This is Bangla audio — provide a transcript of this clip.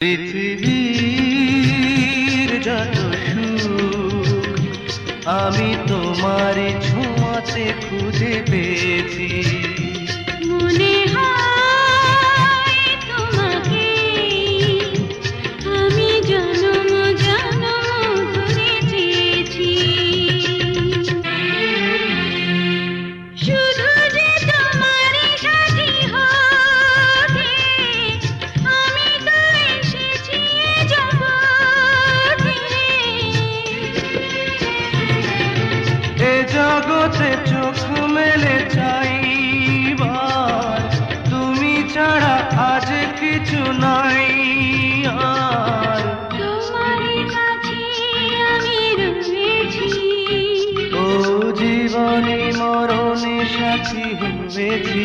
পৃথিবীর যত সুখ আমি তোমারই ছোঁয়াতে খুঁজে পেয়েছি। মনে হয় তোমাকে আমি জনম জনম ধরে চেয়েছি। শুধু যে তোমারই সাথী হতে আমি তো এসেছি এ জগতে। এ জগতে চোখ মেলে চাইবার তুমি ছাড়া আজ কিছু নাই আর। তোমারই কাছে আমি রয়েছি, ও জীবনে মরণে সাথী হয়েছি।